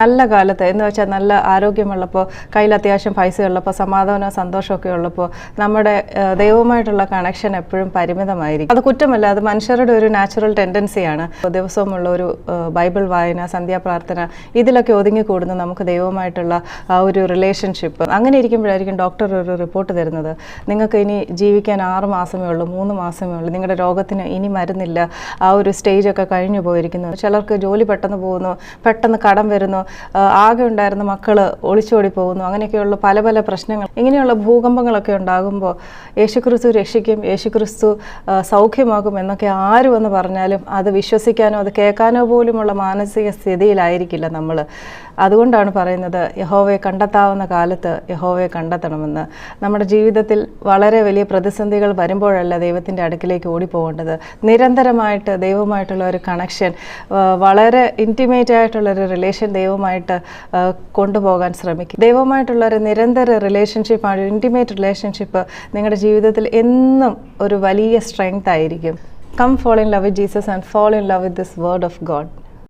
നല്ല കാലത്ത് എന്ന് വെച്ചാൽ നല്ല ആരോഗ്യമുള്ളപ്പോൾ കയ്യിൽ അത്യാവശ്യം പൈസ ഉള്ളപ്പോൾ സമാധാനവും സന്തോഷമൊക്കെ ഉള്ളപ്പോൾ നമ്മുടെ ദൈവവുമായിട്ടുള്ള കണക്ഷൻ എപ്പോഴും പരിമിതമായിരിക്കും. അത് കുറ്റമല്ല, അത് മനുഷ്യരുടെ ഒരു നാച്ചുറൽ ടെൻഡൻസിയാണ്. ദിവസവുമുള്ള ഒരു ബൈബിൾ വായന, സന്ധ്യാപ്രാർത്ഥന, ഇതിലൊക്കെ ഒതുങ്ങിക്കൂടുന്ന നമുക്ക് ദൈവവുമായിട്ടുള്ള ആ ഒരു റിലേഷൻഷിപ്പ്. അങ്ങനെ ഇരിക്കുമ്പോഴായിരിക്കും ഡോക്ടർ ഒരു റിപ്പോർട്ട് തരുന്നത്, നിങ്ങൾക്ക് ഇനി ജീവിക്കാൻ 6 മാസമേ ഉള്ളൂ, 3 മാസമേ ഉള്ളൂ, നിങ്ങളുടെ രോഗത്തിന് ഇനി മരുന്നില്ല, ആ ഒരു സ്റ്റേജൊക്കെ കഴിഞ്ഞു പോയിരിക്കുന്നു. ചിലർക്ക് ജോലി പെട്ടെന്ന് പോകുന്നു, പെട്ടെന്ന് കടം വരുന്നു, ആകെ ഉണ്ടായിരുന്ന മക്കൾ ഒളിച്ചോടി പോകുന്നു. അങ്ങനെയൊക്കെയുള്ള പല പല പ്രശ്നങ്ങൾ, ഇങ്ങനെയുള്ള ഭൂകമ്പങ്ങളൊക്കെ ഉണ്ടാകുമ്പോൾ യേശുക്രിസ്തു രക്ഷിക്കും, യേശുക്രിസ്തു സൗഖ്യമാകും എന്നൊക്കെ ആര് വന്ന് പറഞ്ഞാലും അത് വിശ്വസിക്കാനോ അത് കേൾക്കാനോ പോലുമുള്ള മാനസിക സ്ഥിതിയിലായിരിക്കില്ല നമ്മൾ. അതുകൊണ്ടാണ് പറയുന്നത്, യഹോവയെ കണ്ടെത്താവുന്ന കാലത്ത് യഹോവയെ കണ്ടെത്തണമെന്ന്. നമ്മുടെ ജീവിതത്തിൽ വളരെ വലിയ പ്രതിസന്ധികൾ വരുമ്പോഴല്ല ദൈവത്തിൻ്റെ അടുക്കിലേക്ക് ഓടിപ്പോകേണ്ടത്. നിരന്തരമായിട്ട് ദൈവവുമായിട്ടുള്ള ഒരു കണക്ഷൻ, വളരെ ഇൻറ്റിമേറ്റ് ആയിട്ടുള്ളൊരു റിലേഷൻ ദൈവമായിട്ട് കൊണ്ടുപോകാൻ ശ്രമിക്കും. ദൈവമായിട്ടുള്ള ഒരു നിരന്തര റിലേഷൻഷിപ്പാണ്, ഇൻറ്റിമേറ്റ് റിലേഷൻഷിപ്പ് നിങ്ങളുടെ ജീവിതത്തിൽ എന്നും ഒരു വലിയ സ്ട്രെങ്ത് ആയിരിക്കും. Come fall in love with Jesus and fall in love with this word of God.